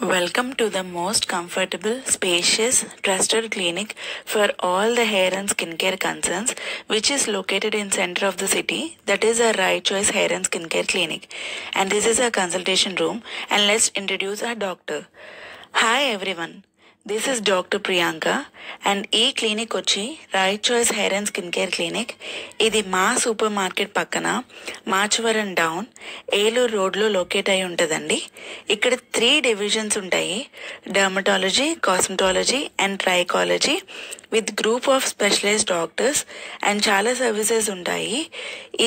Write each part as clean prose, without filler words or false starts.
Welcome to the most comfortable, spacious, trusted clinic for all the hair and skincare concerns, which is located in center of the city. That is our Right Choice Hair and Skincare Clinic. And this is our consultation room. And let's introduce our doctor. Hi everyone. This is Dr. Priyanka and ఈ clinic వచ్చి right choice hair and skin care clinic. ఇది మా super market పక్కన Machavaram down Eluru రోడ్లో locate అయి ఉంటుందండి. ఇక్కడ 3 divisions ఉంటాయి: dermatology, cosmetology and trichology with group of specialized doctors and చాలా సర్వీసెస్ ఉంటాయి.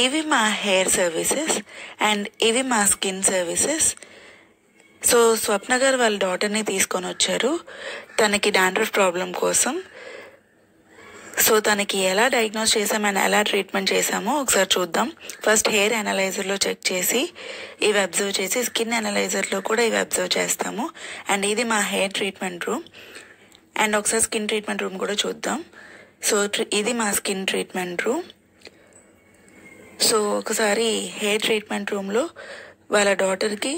ఇవి మా హెయిర్ సర్వీసెస్ అండ్ ఇవి మా స్కిన్ సర్వీసెస్. సో స్వప్న గారు వాళ్ళ డాటర్ని తీసుకొని వచ్చారు తనకి డాండ్రఫ్ ప్రాబ్లం కోసం. సో తనకి ఎలా డయాగ్నోస్ చేసామని ఎలా ట్రీట్మెంట్ చేసామో ఒకసారి చూద్దాం. ఫస్ట్ హెయిర్ అనలైజర్లో చెక్ చేసి ఇవి అబ్జర్వ్ చేసి స్కిన్ అనలైజర్లో కూడా ఇవి అబ్జర్వ్ చేస్తాము. అండ్ ఇది మా హెయిర్ ట్రీట్మెంట్ రూమ్. అండ్ ఒకసారి స్కిన్ ట్రీట్మెంట్ రూమ్ కూడా చూద్దాం. సో ఇది మా స్కిన్ ట్రీట్మెంట్ రూమ్. సో ఒకసారి హెయిర్ ట్రీట్మెంట్ రూమ్లో వాళ్ళ డాటర్కి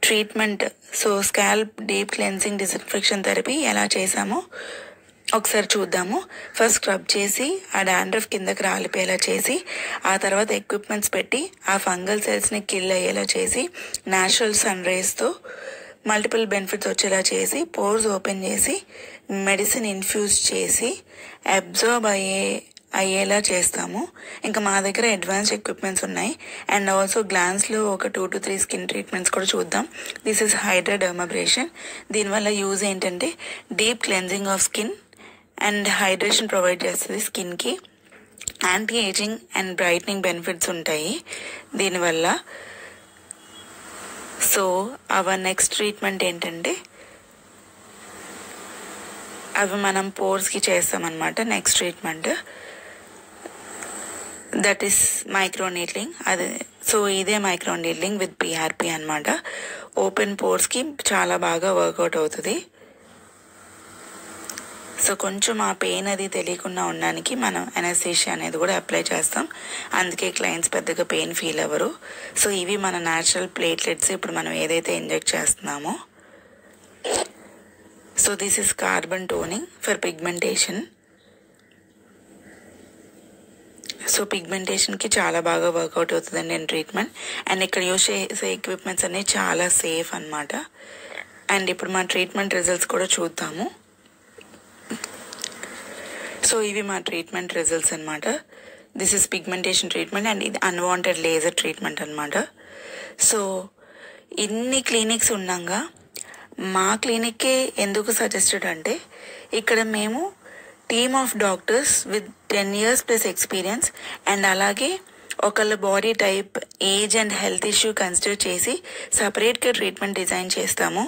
treatment, so scalp deep cleansing disinfection therapy ఎలా చేసామో ఒకసారి చూద్దాము. ఫస్ట్ స్క్రబ్ చేసి ఆ డాండ్రఫ్ కిందకి రాలిపోయేలా చేసి ఆ తర్వాత ఎక్విప్మెంట్స్ పెట్టి ఆ ఫంగల్ సెల్స్ని కిల్ అయ్యేలా చేసి న్యాచురల్ సన్ రేస్తో మల్టిపుల్ బెనిఫిట్స్ వచ్చేలా చేసి పోర్స్ ఓపెన్ చేసి మెడిసిన్ ఇన్ఫ్యూజ్ చేసి అబ్జర్బ్ అయ్యేలా చేస్తాము. ఇంకా మా దగ్గర అడ్వాన్స్డ్ ఎక్విప్మెంట్స్ ఉన్నాయి. అండ్ ఆల్సో గ్లాన్స్లో ఒక 2 to 3 స్కిన్ ట్రీట్మెంట్స్ కూడా చూద్దాం. This is hydradermabrasion. దీనివల్ల యూజ్ ఏంటంటే deep cleansing of skin and hydration provide చేస్తుంది స్కిన్కి. Anti ageing and brightening benefits ఉంటాయి దీనివల్ల. సో అవర్ నెక్స్ట్ ట్రీట్మెంట్ ఏంటంటే అవి మనం పోర్స్కి చేస్తామన్నమాట. Next treatment that is micro needling. అదే సో ఇదే మైక్రో నీడ్లింగ్ విత్ పిఆర్పి అనమాట. ఓపెన్ పోర్స్కి చాలా బాగా వర్కౌట్ అవుతుంది. సో కొంచెం ఆ పెయిన్ అది తెలియకుండా ఉండడానికి మనం అనస్థీషియా అనేది కూడా అప్లై చేస్తాం. అందుకే క్లయింట్స్ పెద్దగా పెయిన్ ఫీల్ అవ్వరు. సో ఇవి మన న్యాచురల్ ప్లేట్లెట్స్ ఇప్పుడు మనం ఏదైతే ఇంజెక్ట్ చేస్తున్నామో. So this is carbon toning for pigmentation. So పిగ్మెంటేషన్కి చాలా బాగా వర్కౌట్ అవుతుందండి నేను ట్రీట్మెంట్. అండ్ ఇక్కడ యూజ్ చేసే ఎక్విప్మెంట్స్ అన్నీ చాలా సేఫ్ అనమాట. అండ్ ఇప్పుడు మా ట్రీట్మెంట్ రిజల్ట్స్ కూడా చూద్దాము. సో ఇవి మా ట్రీట్మెంట్ రిజల్ట్స్ అనమాట. This is pigmentation treatment and ఇది అన్వాంటెడ్ లేజర్ ట్రీట్మెంట్ అనమాట. సో ఇన్ని క్లినిక్స్ ఉండగా మా క్లినిక్కే ఎందుకు సజెస్టెడ్ అంటే ఇక్కడ మేము team of doctors with 10 years plus experience and అలాగే ఒకళ్ళ body type, age and health issue consider చేసి సపరేట్గా ట్రీట్మెంట్ డిజైన్ చేస్తాము.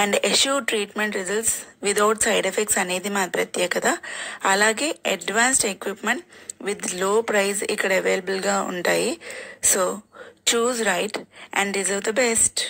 And assured treatment results without side effects అనేది మా ప్రత్యేకత. అలాగే అడ్వాన్స్డ్ ఎక్విప్మెంట్ విత్ లో ప్రైస్ ఇక్కడ అవైలబుల్గా ఉంటాయి. So choose right and deserve the best.